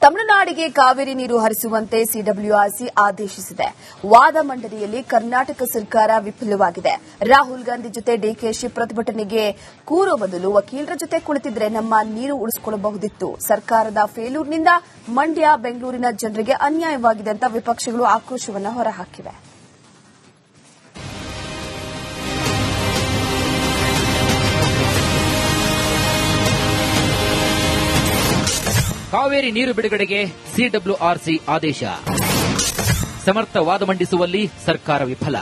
ತಮಿಳುನಾಡಿಗೆ ಕಾವೇರಿ ನೀರು ಹರಿಸುವಂತೆ ಸಿಡಬ್ಲ್ಯೂಆರ್ಸಿ ಆದೇಶಿಸಿದೆ. ವಾದ ಮಂಡನೆಯಲ್ಲಿ ಕರ್ನಾಟಕ ಸರ್ಕಾರ ವಿಫಲವಾಗಿದೆ. ರಾಹುಲ್ ಗಾಂಧಿ ಜೊತೆ ಡಿಕೆಶಿ ಪ್ರತಿಭಟನೆಗೆ ಕೂರೋ ಬದಲು ವಕೀಲರ ಜೊತೆ ಕುಳಿತಿದ್ರೆ ನಮ್ಮ ನೀರು ಉಳಿಸಿಕೊಳ್ಳಬಹುದಿತ್ತು. ಸರ್ಕಾರದ ಫೇಲ್ಯೂರ್ನಿಂದ ಮಂಡ್ಯ, ಬೆಂಗಳೂರಿನ ಜನರಿಗೆ ಅನ್ಯಾಯವಾಗಿದೆ ಅಂತ ವಿಪಕ್ಷಗಳು ಆಕ್ರೋಶವನ್ನು ಹೊರಹಾಕಿವೆ. ಕಾವೇರಿ ನೀರು ಬಿಡುಗಡೆಗೆ ಸಿಡಬ್ಲ್ಯೂಆರ್ಸಿ ಆದೇಶ. ಸಮರ್ಥ ವಾದ ಮಂಡಿಸುವಲ್ಲಿ ಸರ್ಕಾರ ವಿಫಲ.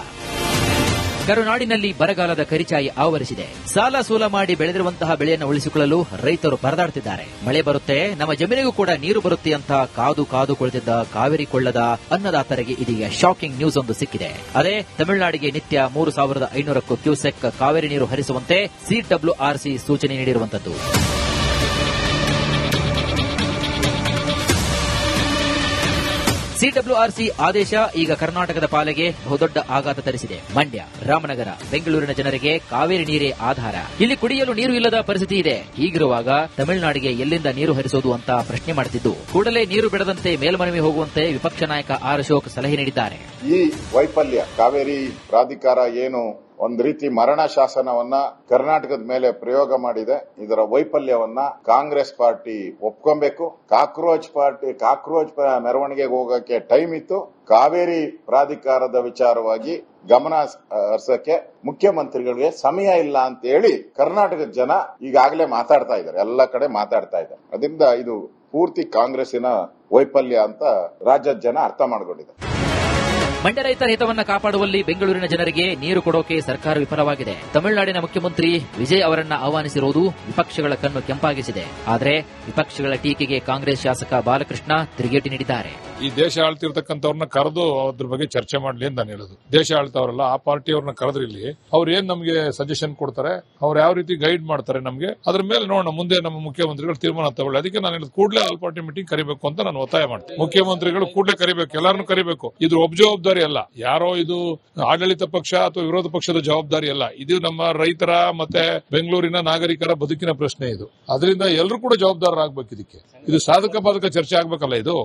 ಕರುನಾಡಿನಲ್ಲಿ ಬರಗಾಲದ ಕರಿಚಾಯಿ ಆವರಿಸಿದೆ. ಸಾಲ ಸೂಲ ಮಾಡಿ ಬೆಳೆದಿರುವಂತಹ ಬೆಳೆಯನ್ನು ಉಳಿಸಿಕೊಳ್ಳಲು ರೈತರು ಪರದಾಡುತ್ತಿದ್ದಾರೆ. ಮಳೆ ಬರುತ್ತೆ, ನಮ್ಮ ಜಮೀನಿಗೂ ಕೂಡ ನೀರು ಬರುತ್ತೆ ಅಂತ ಕಾದು ಕಾದು ಕುಳಿತಿದ್ದ ಕಾವೇರಿ ಕೊಳ್ಳದ ಅನ್ನದಾತರಿಗೆ ಇದೀಗ ಶಾಕಿಂಗ್ ನ್ಯೂಸ್ ಒಂದು ಸಿಕ್ಕಿದೆ. ಅದೇ ತಮಿಳುನಾಡಿಗೆ ನಿತ್ಯ 3500 ಕ್ಯೂಸೆಕ್ ಕಾವೇರಿ ನೀರು ಹರಿಸುವಂತೆ ಸಿಡಬ್ಲ್ಯೂಆರ್ಸಿ ಸೂಚನೆ ನೀಡಿರುವಂತದ್ದು. ಸಿಡಬ್ಲ್ಯೂಆರ್ಸಿ ಆದೇಶ ಈಗ ಕರ್ನಾಟಕದ ಪಾಲಿಗೆ ಬಹುದೊಡ್ಡ ಆಘಾತ ತರಿಸಿದೆ. ಮಂಡ್ಯ, ರಾಮನಗರ, ಬೆಂಗಳೂರಿನ ಜನರಿಗೆ ಕಾವೇರಿ ನೀರೇ ಆಧಾರ. ಇಲ್ಲಿ ಕುಡಿಯಲು ನೀರು ಇಲ್ಲದ ಪರಿಸ್ಥಿತಿ ಇದೆ. ಹೀಗಿರುವಾಗ ತಮಿಳುನಾಡಿಗೆ ಎಲ್ಲಿಂದ ನೀರು ಹರಿಸೋದು ಅಂತ ಪ್ರಶ್ನೆ ಮಾಡುತ್ತಿದ್ದು, ಕೂಡಲೇ ನೀರು ಬಿಡದಂತೆ ಮೇಲ್ಮನವಿ ಹೋಗುವಂತೆ ವಿಪಕ್ಷ ನಾಯಕ ಆರ್ ಅಶೋಕ್ ಸಲಹೆ ನೀಡಿದ್ದಾರೆ. ಈ ವೈಫಲ್ಯ ಕಾವೇರಿ ಪ್ರಾಧಿಕಾರ ಏನು ಒಂದು ರೀತಿ ಮರಣ ಶಾಸನವನ್ನ ಕರ್ನಾಟಕದ ಮೇಲೆ ಪ್ರಯೋಗ ಮಾಡಿದೆ. ಇದರ ವೈಫಲ್ಯವನ್ನ ಕಾಂಗ್ರೆಸ್ ಪಾರ್ಟಿ ಒಪ್ಕೊಬೇಕು. ಕಾಕ್ರೋಚ್ ಮೆರವಣಿಗೆಗೆ ಹೋಗಕ್ಕೆ ಟೈಮ್ ಇತ್ತು. ಕಾವೇರಿ ಪ್ರಾಧಿಕಾರದ ವಿಚಾರವಾಗಿ ಗಮನ ಹರಿಸಕ್ಕೆ ಮುಖ್ಯಮಂತ್ರಿಗಳಿಗೆ ಸಮಯ ಇಲ್ಲ ಅಂತ ಹೇಳಿ ಕರ್ನಾಟಕದ ಜನ ಈಗಾಗಲೇ ಮಾತಾಡ್ತಾ ಇದ್ದಾರೆ, ಎಲ್ಲ ಕಡೆ ಮಾತಾಡ್ತಾ ಇದ್ದಾರೆ. ಅದರಿಂದ ಇದು ಪೂರ್ತಿ ಕಾಂಗ್ರೆಸ್ಸಿನ ವೈಫಲ್ಯ ಅಂತ ರಾಜ್ಯದ ಜನ ಅರ್ಥ ಮಾಡಿಕೊಂಡಿದ್ದಾರೆ. ಮಂಡ್ಯ ರೈತರ ಹಿತವನ್ನ ಕಾಪಾಡುವಲ್ಲಿ ಬೆಂಗಳೂರಿನ ಜನರಿಗೆ ನೀರು ಕೊಡೋಕೆ ಸರ್ಕಾರ ವಿಫಲವಾಗಿದೆ. ತಮಿಳುನಾಡಿನ ಮುಖ್ಯಮಂತ್ರಿ ವಿಜಯ್ ಅವರನ್ನ ಆಹ್ವಾನಿಸಿರುವುದು ವಿಪಕ್ಷಗಳ ಕಣ್ಣು ಕೆಂಪಾಗಿಸಿದೆ. ಆದರೆ ವಿಪಕ್ಷಗಳ ಟೀಕೆಗೆ ಕಾಂಗ್ರೆಸ್ ಶಾಸಕ ಬಾಲಕೃಷ್ಣ ತಿರುಗೇಟು ನೀಡಿದ್ದಾರೆ. ಈ ದೇಶ ಆಳ್ತಿರ್ತಕ್ಕಂಥವ್ರನ್ನ ಕರೆದು ಅದ್ರ ಬಗ್ಗೆ ಚರ್ಚೆ ಮಾಡಲಿ ಅಂತ ನಾನು ಹೇಳೋದು. ದೇಶ ಆಳ್ತಾವ್ರಲ್ಲ ಆ ಪಾರ್ಟಿಯವ್ರನ್ನ ಕರೆದ್ರಿ ಇಲ್ಲಿ, ಅವ್ರು ಏನ್ ನಮಗೆ ಸಜೆಷನ್ ಕೊಡ್ತಾರೆ, ಅವ್ರು ಯಾವ ರೀತಿ ಗೈಡ್ ಮಾಡ್ತಾರೆ ನಮಗೆ, ಅದ್ರ ಮೇಲೆ ನೋಡೋಣ ಮುಂದೆ ನಮ್ಮ ಮುಖ್ಯಮಂತ್ರಿಗಳು ತೀರ್ಮಾನ ತಗೊಳ್ಳಿ. ಅದಕ್ಕೆ ನಾನು ಹೇಳಿದ ಕೂಡಲೇ ಆಲ್ ಪಾರ್ಟಿ ಮೀಟಿಂಗ್ ಕರಿಬೇಕು ಅಂತ ನಾನು ಒತ್ತಾಯ ಮಾಡ್ತೀನಿ. ಮುಖ್ಯಮಂತ್ರಿಗಳು ಕೂಡಲೇ ಕರಿಬೇಕು, ಎಲ್ಲಾರನ್ನೂ ಕರಿಬೇಕು. ಇದು ಒಬ್ಬ ಜವಾಬ್ದಾರಿ ಅಲ್ಲ, ಯಾರೋ ಇದು ಆಡಳಿತ ಪಕ್ಷ ಅಥವಾ ವಿರೋಧ ಪಕ್ಷದ ಜವಾಬ್ದಾರಿ ಅಲ್ಲ. ಇದು ನಮ್ಮ ರೈತರ ಮತ್ತೆ ಬೆಂಗಳೂರಿನ ನಾಗರಿಕರ ಬದುಕಿನ ಪ್ರಶ್ನೆ ಇದು. ಅದರಿಂದ ಎಲ್ಲರೂ ಕೂಡ ಜವಾಬ್ದಾರರಾಗಬೇಕು. ಇದಕ್ಕೆ ಇದು ಸಾಧಕ ಬಾಧಕ ಚರ್ಚೆ ಆಗ್ಬೇಕಲ್ಲ. ಇದು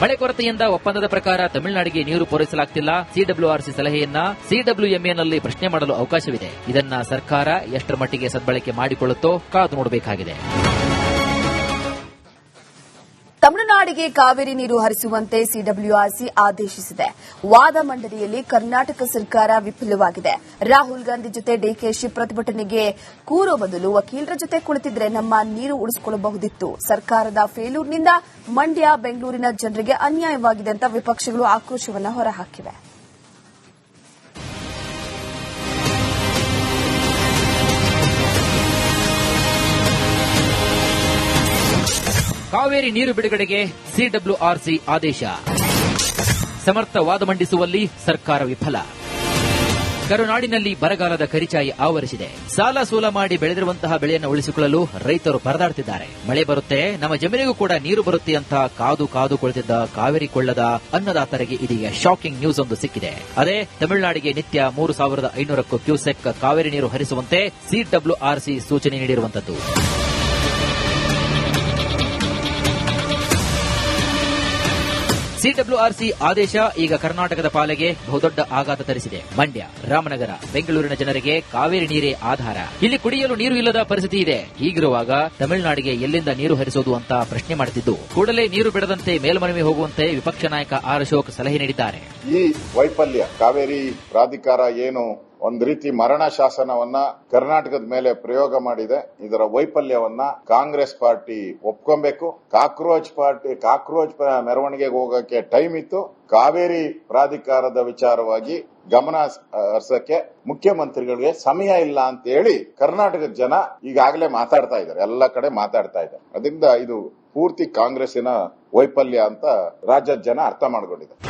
ಮಳೆ ಕೊರತೆಯಿಂದ ಒಪ್ಪಂದದ ಪ್ರಕಾರ ತಮಿಳುನಾಡಿಗೆ ನೀರು ಪೂರೈಸಲಾಗುತ್ತಿಲ್ಲ. ಸಿಡಬ್ಲ್ಯೂಆರ್ಸಿ ಸಲಹೆಯನ್ನ ಸಿಡಬ್ಲ್ಯೂಎಂಎನಲ್ಲಿ ಪ್ರಶ್ನೆ ಮಾಡಲು ಅವಕಾಶವಿದೆ. ಇದನ್ನ ಸರ್ಕಾರ ಎಷ್ಟರ ಮಟ್ಟಿಗೆ ಸದ್ಬಳಕೆ ಮಾಡಿಕೊಳ್ಳುತ್ತೋ ಕಾದು ನೋಡಬೇಕಾಗಿದೆ. ತಮಿಳುನಾಡಿಗೆ ಕಾವೇರಿ ನೀರು ಹರಿಸುವಂತೆ ಸಿಡಬ್ಲ್ಯೂಆರ್ಸಿ ಆದೇಶಿಸಿದೆ. ವಾದ ಮಂಡನೆಯಲ್ಲಿ ಕರ್ನಾಟಕ ಸರ್ಕಾರ ವಿಫಲವಾಗಿದೆ. ರಾಹುಲ್ ಗಾಂಧಿ ಜೊತೆ ಡಿಕೆಶಿ ಪ್ರತಿಭಟನೆಗೆ ಕೂರೋ ಬದಲು ವಕೀಲರ ಜೊತೆ ಕುಳಿತಿದ್ರೆ ನಮ್ಮ ನೀರು ಉಳಿಸಿಕೊಳ್ಳಬಹುದಿತ್ತು. ಸರ್ಕಾರದ ಫೇಲ್ಯೂರ್ನಿಂದ ಮಂಡ್ಯ, ಬೆಂಗಳೂರಿನ ಜನರಿಗೆ ಅನ್ಯಾಯವಾಗಿದೆ ಅಂತ ವಿಪಕ್ಷಗಳು ಆಕ್ರೋಶವನ್ನು ಹೊರಹಾಕಿವೆ. ಕಾವೇರಿ ನೀರು ಬಿಡುಗಡೆಗೆ ಸಿಡಬ್ಲ್ಯೂಆರ್ಸಿ ಆದೇಶ. ಸಮರ್ಥ ವಾದ ಮಂಡಿಸುವಲ್ಲಿ ಸರ್ಕಾರ ವಿಫಲ. ಕರುನಾಡಿನಲ್ಲಿ ಬರಗಾಲದ ಕರಿಚಾಯಿ ಆವರಿಸಿದೆ. ಸಾಲ ಸೂಲ ಮಾಡಿ ಬೆಳೆದಿರುವಂತಹ ಬೆಳೆಯನ್ನು ಉಳಿಸಿಕೊಳ್ಳಲು ರೈತರು ಪರದಾಡುತ್ತಿದ್ದಾರೆ. ಮಳೆ ಬರುತ್ತೆ, ನಮ್ಮ ಜಮೀನಿಗೂ ಕೂಡ ನೀರು ಬರುತ್ತೆ ಅಂತ ಕಾದು ಕಾದು ಕುಳಿತಿದ್ದ ಕಾವೇರಿ ಕೊಳ್ಳದ ಅನ್ನದಾತರಿಗೆ ಇದೀಗ ಶಾಕಿಂಗ್ ನ್ಯೂಸ್ ಒಂದು ಸಿಕ್ಕಿದೆ. ಅದೇ ತಮಿಳುನಾಡಿಗೆ ನಿತ್ಯ 3500 ಕ್ಯೂಸೆಕ್ ಕಾವೇರಿ ನೀರು ಹರಿಸುವಂತೆ ಸಿಡಬ್ಲ್ಯೂಆರ್ಸಿ ಸೂಚನೆ ನೀಡಿರುವಂತದ್ದು. ಸಿಡಬ್ಲ್ಯೂಆರ್ಸಿ ಆದೇಶ ಈಗ ಕರ್ನಾಟಕದ ಪಾಲಿಗೆ ಬಹುದೊಡ್ಡ ಆಘಾತ ತರಿಸಿದೆ. ಮಂಡ್ಯ, ರಾಮನಗರ, ಬೆಂಗಳೂರಿನ ಜನರಿಗೆ ಕಾವೇರಿ ನೀರೇ ಆಧಾರ. ಇಲ್ಲಿ ಕುಡಿಯಲು ನೀರು ಇಲ್ಲದ ಪರಿಸ್ಥಿತಿ ಇದೆ. ಹೀಗಿರುವಾಗ ತಮಿಳುನಾಡಿಗೆ ಎಲ್ಲಿಂದ ನೀರು ಹರಿಸೋದು ಅಂತ ಪ್ರಶ್ನೆ ಮಾಡುತ್ತಿದ್ದು, ಕೂಡಲೇ ನೀರು ಬಿಡದಂತೆ ಮೇಲ್ಮನವಿ ಹೋಗುವಂತೆ ವಿಪಕ್ಷ ನಾಯಕ ಆರ್ ಅಶೋಕ್ ಸಲಹೆ ನೀಡಿದ್ದಾರೆ. ಈ ವೈಫಲ್ಯ ಕಾವೇರಿ ಪ್ರಾಧಿಕಾರ ಏನು ಒಂದು ರೀತಿ ಮರಣ ಶಾಸನವನ್ನ ಕರ್ನಾಟಕದ ಮೇಲೆ ಪ್ರಯೋಗ ಮಾಡಿದೆ. ಇದರ ವೈಫಲ್ಯವನ್ನ ಕಾಂಗ್ರೆಸ್ ಪಾರ್ಟಿ ಒಪ್ಕೊಬೇಕು. ಕಾಕ್ರೋಚ್ ಮೆರವಣಿಗೆಗೆ ಹೋಗಕ್ಕೆ ಟೈಮ್ ಇತ್ತು. ಕಾವೇರಿ ಪ್ರಾಧಿಕಾರದ ವಿಚಾರವಾಗಿ ಗಮನ ಹರಿಸಕ್ಕೆ ಮುಖ್ಯಮಂತ್ರಿಗಳಿಗೆ ಸಮಯ ಇಲ್ಲ ಅಂತ ಹೇಳಿ ಕರ್ನಾಟಕದ ಜನ ಈಗಾಗಲೇ ಮಾತಾಡ್ತಾ ಇದ್ದಾರೆ, ಎಲ್ಲ ಕಡೆ ಮಾತಾಡ್ತಾ ಇದ್ದಾರೆ. ಅದರಿಂದ ಇದು ಪೂರ್ತಿ ಕಾಂಗ್ರೆಸ್ಸಿನ ವೈಫಲ್ಯ ಅಂತ ರಾಜ್ಯದ ಜನ ಅರ್ಥ ಮಾಡಿಕೊಂಡಿದ್ದಾರೆ.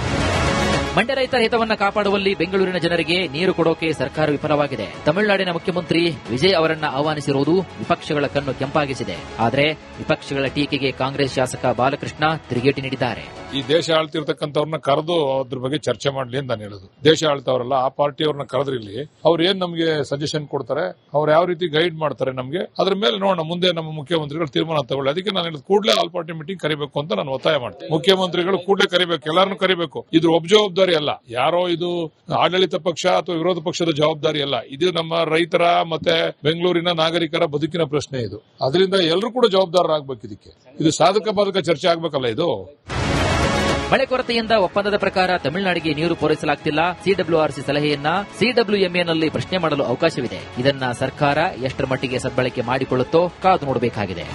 ಮಂಡ್ಯ ರೈತರ ಹಿತವನ್ನ ಕಾಪಾಡುವಲ್ಲಿ ಬೆಂಗಳೂರಿನ ಜನರಿಗೆ ನೀರು ಕೊಡೋಕೆ ಸರ್ಕಾರ ವಿಫಲವಾಗಿದೆ. ತಮಿಳುನಾಡಿನ ಮುಖ್ಯಮಂತ್ರಿ ವಿಜಯ್ ಅವರನ್ನ ಆಹ್ವಾನಿಸಿರುವುದು ವಿಪಕ್ಷಗಳ ಕಣ್ಣು ಕೆಂಪಾಗಿಸಿದೆ. ಆದರೆ ವಿಪಕ್ಷಗಳ ಟೀಕೆಗೆ ಕಾಂಗ್ರೆಸ್ ಶಾಸಕ ಬಾಲಕೃಷ್ಣ ತಿರುಗೇಟು ನೀಡಿದ್ದಾರೆ. ಈ ದೇಶ ಆಳ್ತಿರ್ತಕ್ಕಂಥವ್ರನ್ನ ಕರೆದು ಅದ್ರ ಬಗ್ಗೆ ಚರ್ಚೆ ಮಾಡ್ಲಿ ಅಂತ ನಾನು ಹೇಳೋದು. ದೇಶ ಆಳ್ತವ್ರಲ್ಲ ಆ ಪಾರ್ಟಿಯವ್ರನ್ನ ಕರೆದ್ರಿಲ್ಲಿ ಅವ್ರು ಏನ್ ನಮಗೆ ಸಜೆಷನ್ ಕೊಡ್ತಾರೆ, ಅವ್ರು ಯಾವ ರೀತಿ ಗೈಡ್ ಮಾಡ್ತಾರೆ ನಮಗೆ, ಅದ್ರ ಮೇಲೆ ನೋಡೋಣ ಮುಂದೆ ನಮ್ಮ ಮುಖ್ಯಮಂತ್ರಿಗಳು ತೀರ್ಮಾನ ತಗೊಳ್ಳಿ. ಅದಕ್ಕೆ ನಾನು ಹೇಳಿದ ಕೂಡಲೇ ಆಲ್ ಪಾರ್ಟಿ ಮೀಟಿಂಗ್ ಕರಿಬೇಕು ಅಂತ ನಾನು ಒತ್ತಾಯ ಮಾಡ್ತೀನಿ. ಮುಖ್ಯಮಂತ್ರಿಗಳು ಕೂಡಲೇ ಕರಿಬೇಕು, ಎಲ್ಲಾರನ್ನೂ ಕರಿಬೇಕು. ಇದು ಒಬ್ಬ ಜವಾಬ್ದಾರಿ ಅಲ್ಲ, ಯಾರೋ ಇದು ಆಡಳಿತ ಪಕ್ಷ ಅಥವಾ ವಿರೋಧ ಪಕ್ಷದ ಜವಾಬ್ದಾರಿ ಅಲ್ಲ. ಇದು ನಮ್ಮ ರೈತರ ಮತ್ತೆ ಬೆಂಗಳೂರಿನ ನಾಗರಿಕರ ಬದುಕಿನ ಪ್ರಶ್ನೆ. ಇದು ಅದರಿಂದ ಎಲ್ಲರೂ ಕೂಡ ಜವಾಬ್ದಾರರಾಗಬೇಕು. ಇದಕ್ಕೆ ಇದು ಸಾಧಕ ಬಾಧಕ ಚರ್ಚೆ ಆಗ್ಬೇಕಲ್ಲ. ಇದು ಮಳೆ ಕೊರತೆಯಿಂದ ಒಪ್ಪಂದದ ಪ್ರಕಾರ ತಮಿಳುನಾಡಿಗೆ ನೀರು ಪೂರೈಸಲಾಗುತ್ತಿಲ್ಲ. ಸಿಡಬ್ಲ್ಯೂಆರ್ಸಿ ಸಲಹೆಯನ್ನ ಸಿಡಬ್ಲ್ಯೂಎಂಎನಲ್ಲಿ ಪ್ರಶ್ನೆ ಮಾಡಲು ಅವಕಾಶವಿದೆ. ಇದನ್ನ ಸರ್ಕಾರ ಎಷ್ಟರ ಮಟ್ಟಿಗೆ ಸದ್ಬಳಕೆ ಮಾಡಿಕೊಳ್ಳುತ್ತೋ ಕಾದು ನೋಡಬೇಕಾಗಿದೆ.